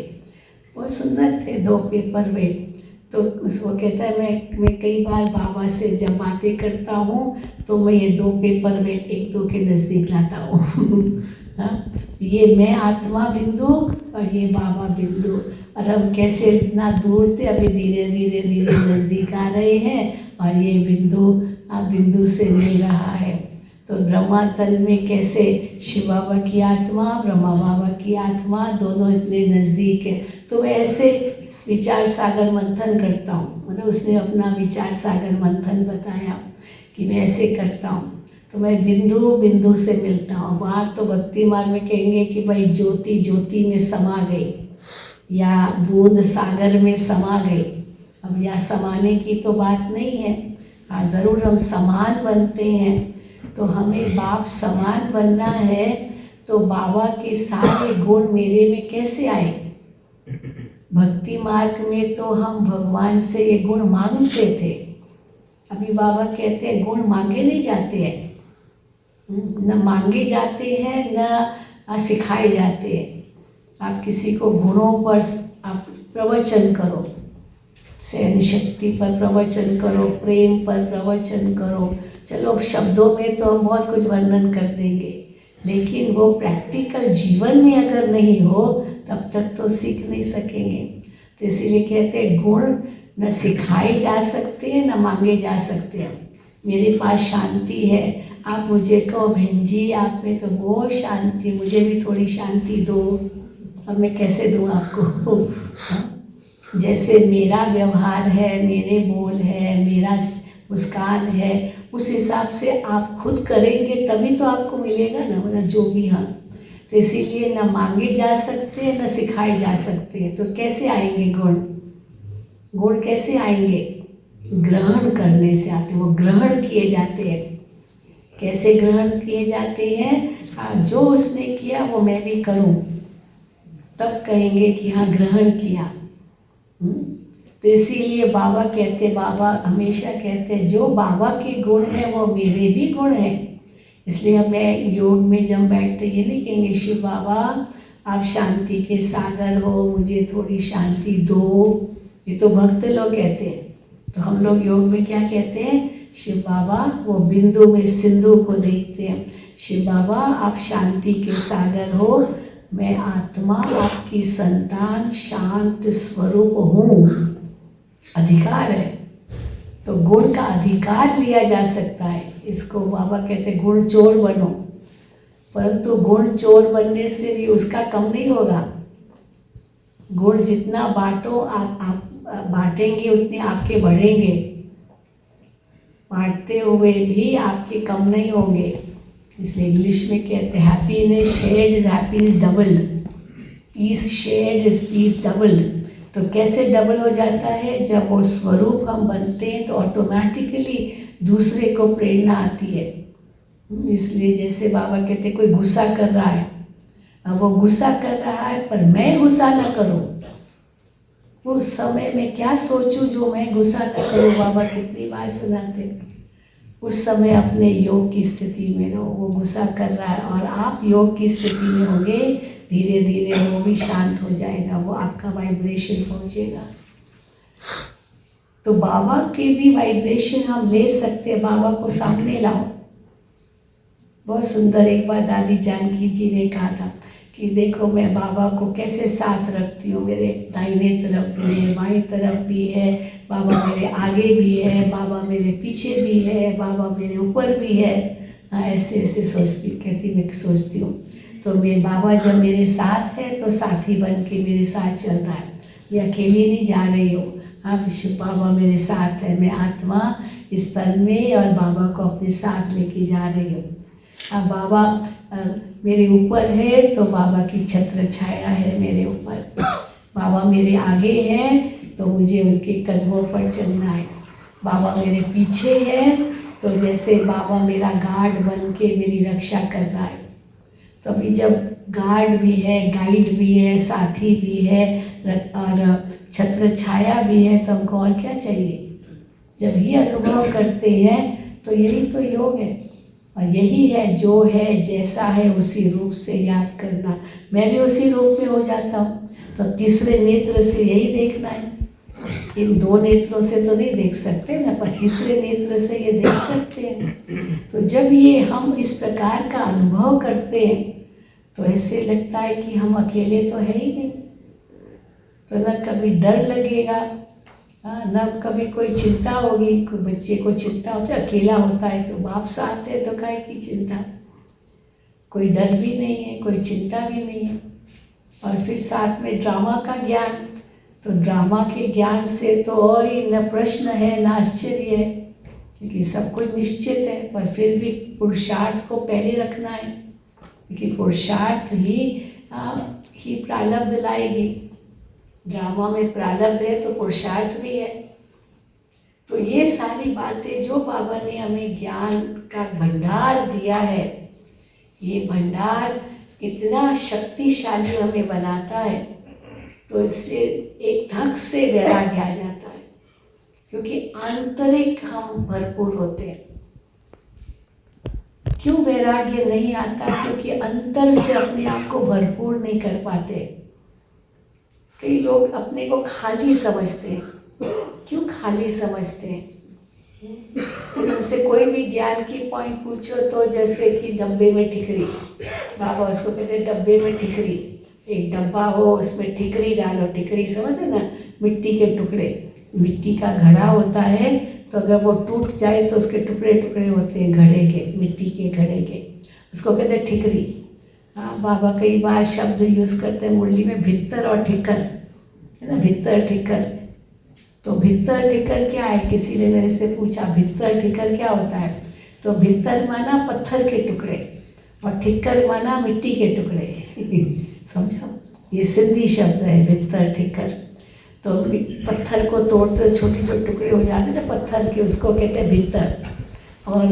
बहुत सुंदर थे 2 पेपर वेट। तो उसको कहता है मैं कई बार बाबा से जब बातें करता हूँ तो मैं ये 2 पेपर वेट एक दो के नज़दीक लाता हूँ। हाँ, ये मैं आत्मा बिंदु और ये बाबा बिंदु, और हम कैसे इतना दूर थे अभी धीरे धीरे धीरे नज़दीक आ रहे हैं, और ये बिंदु से मिल रहा है। तो ब्रह्मा तन में कैसे शिव बाबा की आत्मा, ब्रह्मा बाबा की आत्मा दोनों इतने नज़दीक है। तो मैं ऐसे विचार सागर मंथन करता हूँ। मतलब उसने अपना विचार सागर मंथन बताया कि मैं ऐसे करता हूँ। तो मैं बिंदु बिंदु से मिलता हूँ। वहाँ तो भक्ति मार्ग में कहेंगे कि भाई ज्योति ज्योति में समा गई, या बूंद सागर में समा गई। अब यहाँ समाने की तो बात नहीं है। हाँ, ज़रूर हम समान बनते हैं। तो हमें बाप समान बनना है, तो बाबा के सारे गुण मेरे में कैसे आए? भक्ति मार्ग में तो हम भगवान से ये गुण मांगते थे। अभी बाबा कहते हैं गुण मांगे नहीं जाते हैं, न मांगे जाते हैं न सिखाए जाते हैं। आप किसी को गुणों पर आप प्रवचन करो, सहन शक्ति पर प्रवचन करो, प्रेम पर प्रवचन करो। चलो शब्दों में तो हम बहुत कुछ वर्णन कर देंगे, लेकिन वो प्रैक्टिकल जीवन में अगर नहीं हो तब तक तो सीख नहीं सकेंगे। तो इसीलिए कहते हैं गुण न सिखाए जा सकते हैं न मांगे जा सकते हैं। मेरे पास शांति है, आप मुझे कहो बहन जी आप में तो बहुत शांति, मुझे भी थोड़ी शांति दो। अब मैं कैसे दूँ आपको? जैसे मेरा व्यवहार है, मेरे बोल है, मेरा मुस्कान है, उस हिसाब से आप खुद करेंगे तभी तो आपको मिलेगा ना, वरना जो भी हम। तो इसीलिए न मांगे जा सकते हैं न सिखाए जा सकते हैं। तो कैसे आएंगे गुण? गुण कैसे आएंगे? ग्रहण करने से आते हैं, वो ग्रहण किए जाते हैं। कैसे ग्रहण किए जाते हैं? हाँ, जो उसने किया वो मैं भी करूं, तब कहेंगे कि हाँ ग्रहण किया। तो इसीलिए बाबा कहते, बाबा हमेशा कहते हैं जो बाबा के गुण हैं वो मेरे भी गुण हैं। इसलिए हमें योग में जब बैठते ये नहीं कहेंगे शिव बाबा आप शांति के सागर हो, मुझे थोड़ी शांति दो, ये तो भक्त लोग कहते हैं। तो हम लोग योग में क्या कहते हैं? शिव बाबा वो बिंदु में सिंधु को देखते हैं, शिव बाबा आप शांति के सागर हो, मैं आत्मा आपकी संतान शांत स्वरूप हूँ। अधिकार है, तो गुण का अधिकार लिया जा सकता है। इसको बाबा कहते गुण चोर बनो, परंतु गुण चोर बनने से भी उसका कम नहीं होगा। गुण जितना बांटो, आप बांटेंगे उतने आपके बढ़ेंगे, बांटते हुए भी आपके कम नहीं होंगे। इसलिए इंग्लिश में कहते हैं happiness shared is happiness double, peace shared is peace double. तो कैसे डबल हो जाता है? जब वो स्वरूप हम बनते हैं तो ऑटोमेटिकली दूसरे को प्रेरणा आती है। इसलिए जैसे बाबा कहते कोई गुस्सा कर रहा है, अब वो गुस्सा कर रहा है पर मैं गुस्सा ना करूं, उस समय में क्या सोचूं जो मैं गुस्सा ना करूं। बाबा कितनी बार सुनाते, उस समय अपने योग की स्थिति में रहो। वो गुस्सा कर रहा है और आप योग की स्थिति में होंगे, धीरे धीरे वो भी शांत हो जाएगा, वो आपका वाइब्रेशन पहुंचेगा। तो बाबा के भी वाइब्रेशन हम ले सकते हैं। बाबा को सामने लाओ। बहुत सुंदर एक बार दादी जानकी जी ने कहा था कि देखो मैं बाबा को कैसे साथ रखती हूँ, मेरे दाहिने तरफ भी है, बाईं तरफ भी है, बाबा मेरे आगे भी है, बाबा मेरे पीछे भी है, बाबा मेरे ऊपर भी है। ऐसे ऐसे सोचती कहती, मैं सोचती हूँ तो मेरे बाबा जब मेरे साथ है तो साथी बन के मेरे साथ चल रहा है, मैं अकेली नहीं जा रही हूँ। अब शिव बाबा मेरे साथ है, मैं आत्मा इस तन में और बाबा को अपने साथ लेके जा रही हूँ। अब बाबा मेरे ऊपर है तो बाबा की छत्र छाया है मेरे ऊपर, बाबा मेरे आगे है तो मुझे उनके कदमों पर चलना है, बाबा मेरे पीछे है तो जैसे बाबा मेरा गार्ड बन के मेरी रक्षा कर रहा है। तो अभी जब गार्ड भी है, गाइड भी है, साथी भी है और छत्र छाया भी है तो हमको और क्या चाहिए? जब ये अनुभव करते हैं तो यही तो योग है। और यही है जो है जैसा है उसी रूप से याद करना। मैं भी उसी रूप में हो जाता हूँ। तो तीसरे नेत्र से यही देखना है। इन दो नेत्रों से तो नहीं देख सकते ना, पर तीसरे नेत्र से ये देख सकते हैं। तो जब ये हम इस प्रकार का अनुभव करते हैं तो ऐसे लगता है कि हम अकेले तो है ही नहीं। तो न कभी डर लगेगा, न कभी कोई चिंता होगी। कोई बच्चे को चिंता होती है, अकेला होता है तो बाप साथ है तो काहे की चिंता। कोई डर भी नहीं है, कोई चिंता भी नहीं है। और फिर साथ में ड्रामा का ज्ञान, तो ड्रामा के ज्ञान से तो और ही न प्रश्न है न आश्चर्य है, क्योंकि सब कुछ निश्चित है। पर फिर भी पुरुषार्थ को पहले रखना है, क्योंकि पुरुषार्थ ही प्रारब्ध लाएगी। ड्रामा में प्रारब्ध है तो पुरुषार्थ भी है। तो ये सारी बातें जो बाबा ने हमें ज्ञान का भंडार दिया है, ये भंडार इतना शक्तिशाली हमें बनाता है। तो इससे एक धक से वैराग्य आ जाता है, क्योंकि आंतरिक हम भरपूर होते हैं। क्यों वैराग्य नहीं आता? क्योंकि अंतर से अपने आप को भरपूर नहीं कर पाते। कई लोग अपने को खाली समझते हैं। क्यों खाली समझते हैं? उनसे कोई भी ज्ञान की पॉइंट पूछो तो जैसे कि डब्बे में ठिकरी, बाबा उसको कहते हैं डब्बे में ठिकरी। एक डब्बा हो उसमें ठिकरी डालो, ठिकरी समझे ना, मिट्टी के टुकड़े, मिट्टी का घड़ा होता है तो अगर वो टूट जाए तो उसके टुकड़े टुकड़े होते हैं घड़े के, मिट्टी के घड़े के, उसको कहते हैं ठिकरी। हाँ, बाबा कई बार शब्द यूज़ करते हैं मुरली में, भित्तर और ठिकर, है ना, भित्तर ठिकर। तो भित्तर ठिकर क्या है? किसी ने मेरे से पूछा भित्तर ठिकर क्या होता है? तो भित्तर माना पत्थर के टुकड़े और ठिकर माना मिट्टी के टुकड़े समझा? ये सिंधी शब्द है भित्तर ठिकर। तो पत्थर को तोड़ते छोटे छोटे टुकड़े हो जाते हैं ना पत्थर के, उसको कहते हैं भित्तर। और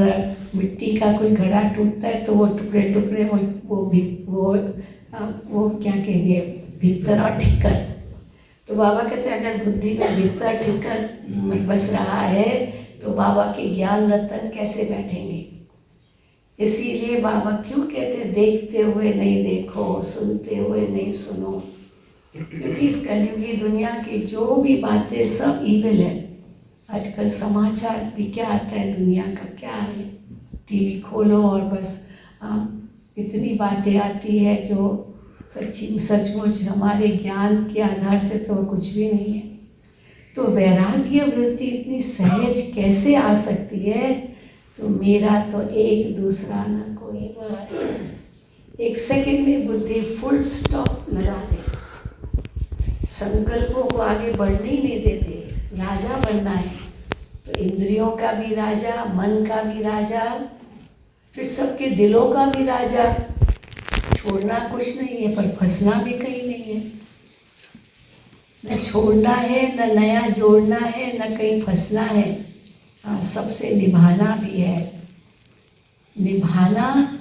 मिट्टी का कोई घड़ा टूटता है तो वो टुकड़े टुकड़े वो क्या कहेंगे, भित्तर और ठिकर। तो बाबा कहते हैं अगर बुद्धि में भित्तर ठिकर बस रहा है तो बाबा के ज्ञान रतन कैसे बैठेंगे? इसीलिए बाबा क्यों कहते हैं देखते हुए नहीं देखो, सुनते हुए नहीं सुनो, क्योंकि इस कलयुगी दुनिया की जो भी बातें सब ईविल है। आजकल समाचार भी क्या आता है दुनिया का, क्या है? टीवी खोलो और बस इतनी बातें आती है जो सचमुच हमारे ज्ञान के आधार से तो कुछ भी नहीं है। तो वैराग्य वृत्ति इतनी सहज कैसे आ सकती है? तो मेरा तो एक दूसरा न कोई बस। एक सेकंड में बुद्धि फुल स्टॉप लगा दे, संकल्पों को आगे बढ़ने ही नहीं देते। राजा बनना है तो इंद्रियों का भी राजा, मन का भी राजा, फिर सबके दिलों का भी राजा। छोड़ना कुछ नहीं है पर फंसना भी कहीं नहीं है। न छोड़ना है, न नया जोड़ना है, न कहीं फंसना है। हाँ, सबसे निभाना भी है। निभाना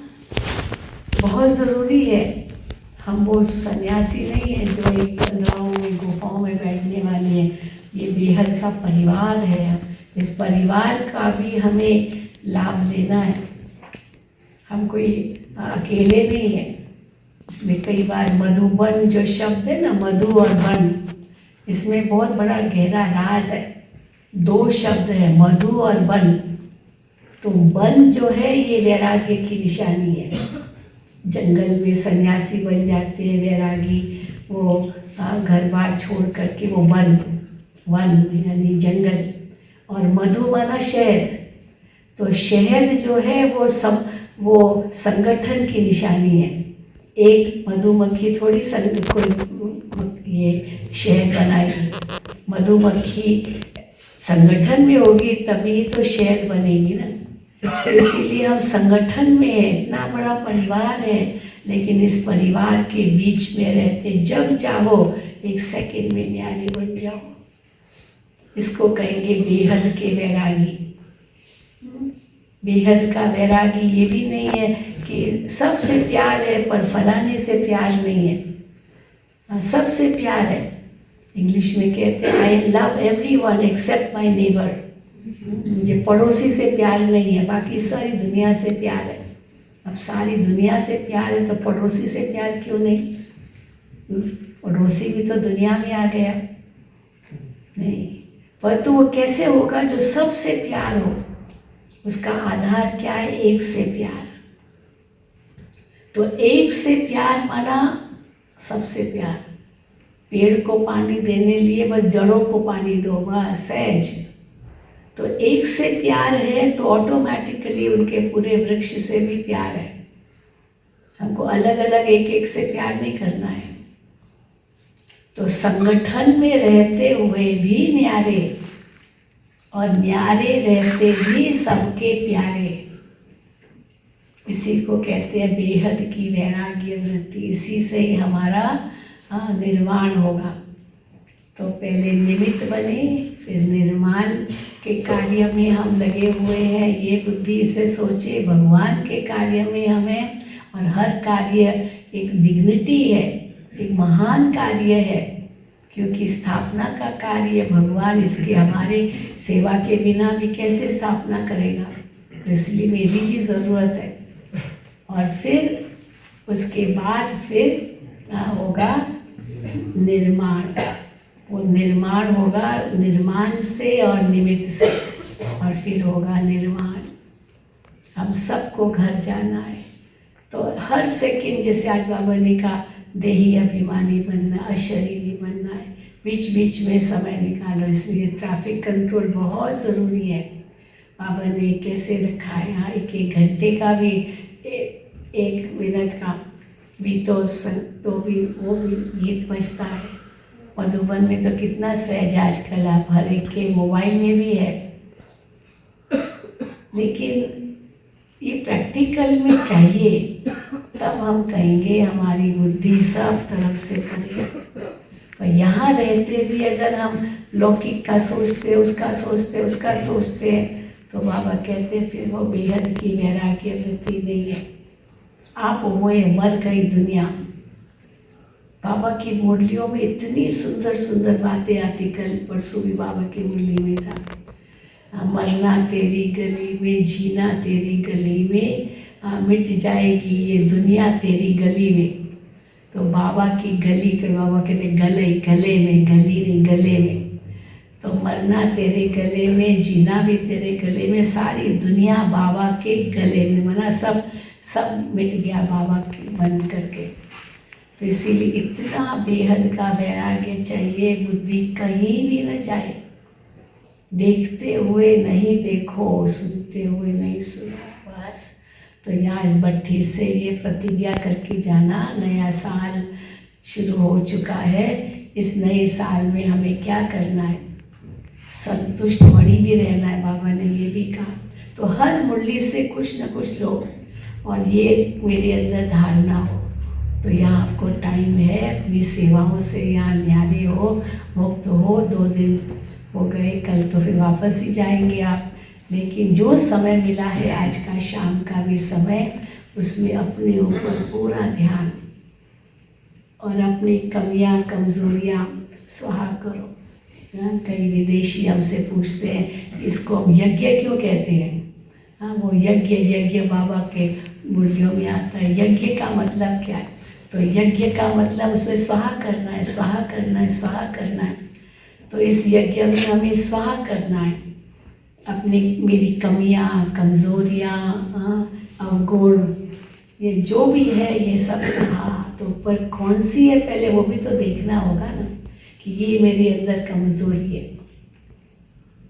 बहुत ज़रूरी है। हम वो सन्यासी नहीं है जो एक कमराओं में गुफाओं में बैठने वाले हैं। ये बेहद का परिवार है। इस परिवार का भी हमें लाभ लेना है। हम कोई अकेले नहीं है। इसमें कई बार मधुबन जो शब्द है ना, मधु और बन, इसमें बहुत बड़ा गहरा राज है। दो शब्द है मधु और बन। तो बन जो है ये वैराग्य की निशानी है। जंगल में सन्यासी बन जाते हैं वैरागी, वो घर बार छोड़ करके वो वन यानी जंगल। और मधु माना शहद। तो शहद जो है वो संगठन की निशानी है। एक मधुमक्खी थोड़ी ये शहद बनाएगी। मधुमक्खी संगठन में होगी तभी तो शहद बनेगी ना। तो इसीलिए हम संगठन में है, इतना बड़ा परिवार है, लेकिन इस परिवार के बीच में रहते जब चाहो एक सेकंड में न्यारी बन जाओ। इसको कहेंगे बेहद के वैरागी। बेहद का वैरागी ये भी नहीं है कि सबसे प्यार है पर फलाने से प्यार नहीं है। सबसे प्यार है। इंग्लिश में कहते हैं I love everyone except my neighbour. मुझे पड़ोसी से प्यार नहीं है, बाकी सारी दुनिया से प्यार है। अब सारी दुनिया से प्यार है तो पड़ोसी से प्यार क्यों नहीं? पड़ोसी भी तो दुनिया में आ गया नहीं। पर तो वो कैसे होगा? जो सबसे प्यार हो। उसका आधार क्या है? एक से प्यार। तो एक से प्यार माना सबसे प्यार। पेड़ को पानी देने लिए बस जड़ों को पानी दो, बस सहज। तो एक से प्यार है तो ऑटोमेटिकली उनके पूरे वृक्ष से भी प्यार है। हमको अलग अलग एक एक से प्यार नहीं करना है। तो संगठन में रहते हुए भी न्यारे और न्यारे रहते भी सबके प्यारे। इसी को कहते हैं बेहद की वैराग्य वृत्ति। इसी से ही हमारा निर्माण होगा। तो पहले निमित्त बने, फिर निर्माण के कार्य में हम लगे हुए हैं। ये बुद्धि से सोचे भगवान के कार्य में हमें, और हर कार्य एक डिग्निटी है, एक महान कार्य है, क्योंकि स्थापना का कार्य भगवान, इसके हमारे सेवा के बिना भी कैसे स्थापना करेगा। तो इसलिए मेरी भी ज़रूरत है। और फिर उसके बाद फिर होगा निर्माण। वो निर्माण होगा निर्माण से और निमित्त से, और फिर होगा निर्माण। हम सबको घर जाना है। तो हर सेकंड, जैसे आज बाबा ने कहा, देही अभिमानी बनना, अशरीरी बनना है। बीच बीच में समय निकालो। इसलिए ट्रैफिक कंट्रोल बहुत ज़रूरी है। बाबा ने कैसे रखा है यहाँ, एक एक घंटे का भी, एक मिनट का भी तो भी वो भी गीत बजता है। मधुबन में तो कितना सहज आजकल आप हर एक के मोबाइल में भी है, लेकिन ये प्रैक्टिकल में चाहिए, तब हम कहेंगे हमारी बुद्धि सब तरफ से पड़ी। पर यहाँ रहते भी अगर हम लौकिक का सोचते, उसका सोचते हैं, तो बाबा कहते फिर वो बेहद की वैराग्य वृत्ति नहीं है। आप हुए मर गई दुनिया। बाबा की मुरलियों में इतनी सुंदर सुंदर बातें आती। कल परसों भी बाबा की मुरली में था, मरना तेरी गली में, जीना तेरी गली में, मिट जाएगी ये दुनिया तेरी गली में। तो बाबा की गली के बाबा कहते गले में, गली नहीं गले में। तो मरना तेरे गले में, जीना भी तेरे गले में, सारी दुनिया बाबा के गले में, मना सब मिट गया बाबा के बंद करके। तो इसीलिए इतना बेहद का वैराग्य चाहिए, बुद्धि कहीं भी न जाए। देखते हुए नहीं देखो, सुनते हुए नहीं सुनो, बस। तो यहाँ इस भट्ठी से ये प्रतिज्ञा करके जाना, नया साल शुरू हो चुका है। इस नए साल में हमें क्या करना है? संतुष्ट बड़ी भी रहना है, बाबा ने ये भी कहा। तो हर मुरली से कुछ न कुछ लो और ये मेरे अंदर धारणा हो। तो यहाँ आपको टाइम है, अपनी सेवाओं से यहाँ न्यारे हो, मुक्त हो। 2 दिन हो गए, कल तो फिर वापस ही जाएंगे आप। लेकिन जो समय मिला है आज का, शाम का भी समय, उसमें अपने ऊपर पूरा ध्यान और अपनी कमियां कमजोरियां स्वाहा करो। कई विदेशी हमसे पूछते हैं इसको हम यज्ञ क्यों कहते हैं? वो यज्ञ बाबा के मुरलियों में आता है। यज्ञ का मतलब क्या है? तो यज्ञ का मतलब उसमें स्वाहा करना है, स्वाहा करना है, स्वाहा करना है। तो इस यज्ञ में हमें स्वाहा करना है अपनी, मेरी कमियां कमजोरियां, अवगुण, ये जो भी है ये सब स्वाहा। तो पर कौन सी है पहले वो भी तो देखना होगा ना, कि ये मेरे अंदर कमजोरी है।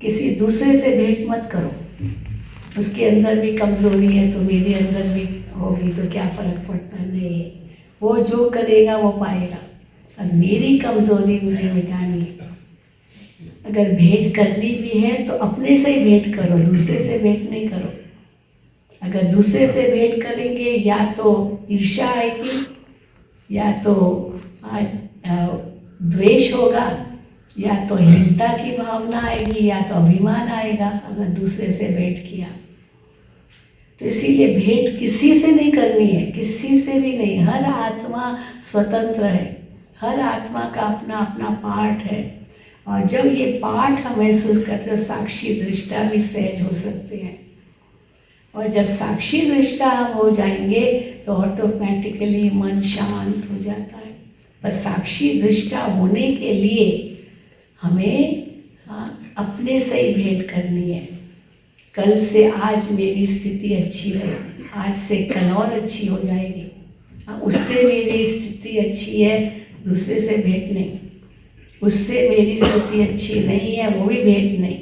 किसी दूसरे से भेंट मत करो, उसके अंदर भी कमजोरी है तो मेरे अंदर भी होगी, तो क्या फर्क पड़ता है? नहीं, वो जो करेगा वो पाएगा। अब मेरी कमजोरी मुझे मिटानी है। अगर भेंट करनी भी है तो अपने से ही भेंट करो, दूसरे से भेंट नहीं करो। अगर दूसरे से भेंट करेंगे या तो ईर्ष्या आएगी, या तो द्वेष होगा, या तो हीनता की भावना आएगी, या तो अभिमान आएगा अगर दूसरे से भेंट किया। तो इसीलिए भेंट किसी से नहीं करनी है, किसी से भी नहीं। हर आत्मा स्वतंत्र है, हर आत्मा का अपना अपना पार्ट है। और जब ये पाठ हम महसूस करते हैं, साक्षी दृष्टा भी सहज हो सकते हैं। और जब साक्षी दृष्टा हम हो जाएंगे तो ऑटोमेटिकली मन शांत हो जाता है। पर साक्षी दृष्टा होने के लिए हमें अपने से ही भेंट करनी है। कल से आज मेरी स्थिति अच्छी है, आज से कल और अच्छी हो जाएगी। उससे मेरी स्थिति अच्छी है, दूसरे से भेंट नहीं। उससे मेरी स्थिति अच्छी नहीं है, वो भी भेंट नहीं।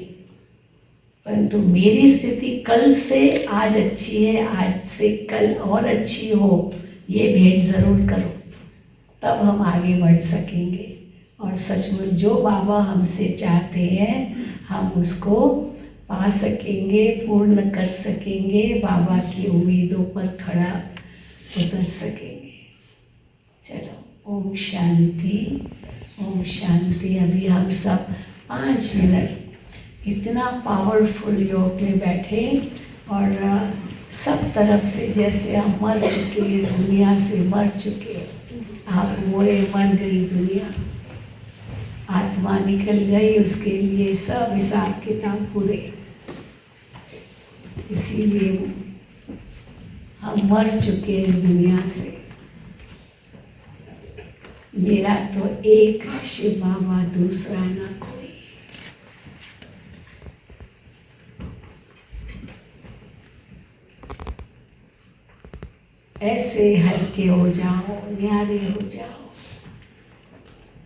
परंतु मेरी स्थिति कल से आज अच्छी है, आज से कल और अच्छी हो, ये भेंट ज़रूर करो, तब हम आगे बढ़ सकेंगे। और सचमुच जो बाबा हमसे चाहते हैं हम उसको पा सकेंगे, पूर्ण कर सकेंगे, बाबा की उम्मीदों पर खड़ा उतर सकेंगे। चलो, ओम शांति, ओम शांति। अभी हम सब 5 मिनट इतना पावरफुल योग में बैठे और सब तरफ से जैसे हम मर चुके, दुनिया से मर चुके, आप मोए मर गई दुनिया, आत्मा निकल गई, उसके लिए सब हिसाब किताब पूरे। इसीलिए हम मर चुके इस दुनिया से। मेरा तो एक शिव बाबा, दूसरा ना कोई। ऐसे हल्के हो जाओ, न्यारे हो जाओ।